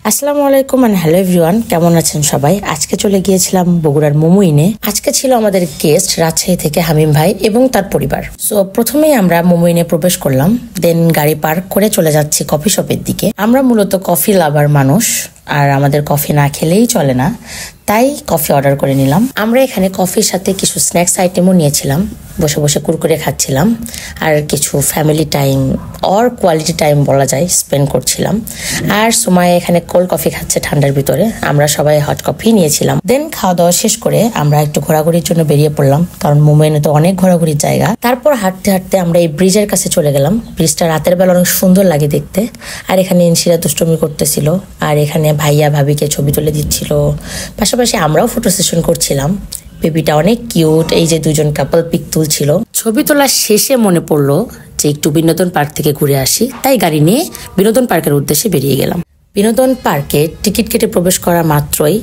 আসসালামু আলাইকুম and hello everyone, কেমন আছেন সবাই? আজকে চলে গিয়েছিলাম বগুড়ার মোমোইনে। আজকে ছিল আমাদের গেস্ট রাজশাহী থেকে হামিম ভাই এবং তার পরিবার। সো প্রথমেই আমরা মোমোইনে প্রবেশ করলাম, দেন গাড়ি পার্ক করে চলে যাচ্ছি কফি শপের দিকে। আমরা মূলত কফি লাভার মানুষ, আর আমাদের কফি না খেলেই চলে না, তাই কফি অর্ডার করে নিলাম। আমরা এখানে কফির সাথে কিছু স্ন্যাক্স আইটেমও নিয়েছিলাম, বসে বসে কুরকুরে খাচ্ছিলাম আর কিছু family time or quality time বলা যায় স্পেন্ড করছিলাম। আর সময় এখানে কোল্ড কফি খাচ্ছে ঠান্ডার ভিতরে, আমরা সবাই হট কফি নিয়েছিলাম। দেন খাওয়া দাওয়া শেষ করে আমরা একটু ঘোরাঘুরির জন্য বেরিয়ে পড়লাম, কারণ মোমোইনে তো অনেক ঘোরাঘুরির জায়গা। তারপর হাঁটতে হাঁটতে আমরা এই ব্রিজের কাছে চলে গেলাম। ব্রিজটা রাতের বেলা অনেক সুন্দর লাগে দেখতে। আর এখানে ইনসিরা দুষ্টুমি করতেছিল, আর এখানে ভাইয়া ভাবিকে ছবি তুলে দিচ্ছিল, পাশাপাশি আমরাও ফটো সেশন করছিলাম। বেবিটা অনেক কিউট, এই যে দুজন কাপল পিক তুলছিল। ছবি তোলা শেষে মনে পড়লো যে একটু বিনোদন পার্ক থেকে ঘুরে আসি, তাই গাড়ি নিয়ে বিনোদন পার্কের উদ্দেশ্যে বেরিয়ে গেলাম। বিনোদন পার্কে টিকিট কেটে প্রবেশ করা মাত্রই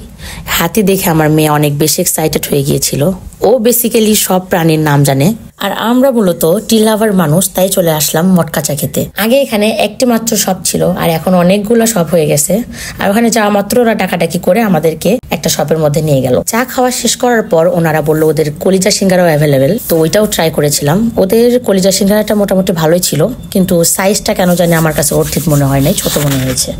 হাতি দেখে আমার মেয়ে অনেক বেশি এক্সাইটেড হয়ে গিয়েছিল। ও বেসিক্যালি সব প্রাণীর নাম জানে, আর আমরা মূলত টি লাভার মানুষ, তাই চলে আসলাম মটকা চা খেতে। আগে এখানে একটি মাত্র শপ ছিল, আর এখন অনেকগুলো শপ হয়ে গেছে। আর ওখানে যাওয়া মাত্র ওরা ডাকাডাকি করে আমাদেরকে একটা শপের মধ্যে নিয়ে গেল। চা খাওয়া শেষ করার পর ওনারা বললো ওদের কলিজা সিঙ্গারাও অ্যাভেলেবেল, তো ওইটাও ট্রাই করেছিলাম। ওদের কলিজা সিঙ্গারাটা মোটামুটি ভালোই ছিল, কিন্তু সাইজটা কেন জানি আমার কাছে ওর ঠিক মনে হয় নাই, ছোট মনে হয়েছে।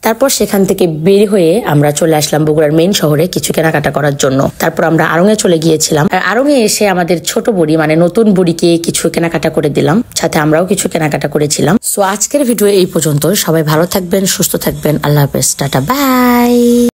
তারপর সেখান থেকে বের হয়ে আমরা চলে আসলাম বগুড়ার মেইন শহরে কিছু কেনাকাটা করার জন্য। তারপর আমরা আড়ংয়ে চলে গিয়েছিলাম, আর আড়ংয়ে এসে আমাদের ছোট বুড়ি মানে নতুন বুড়িকে কিছু কেনাকাটা করে দিলাম, সাথে আমরাও কিছু কেনাকাটা করেছিলাম। সো আজকের ভিডিও এই পর্যন্ত। সবাই ভালো থাকবেন, সুস্থ থাকবেন। আল্লাহ হাফেজ, টাটা, বাই।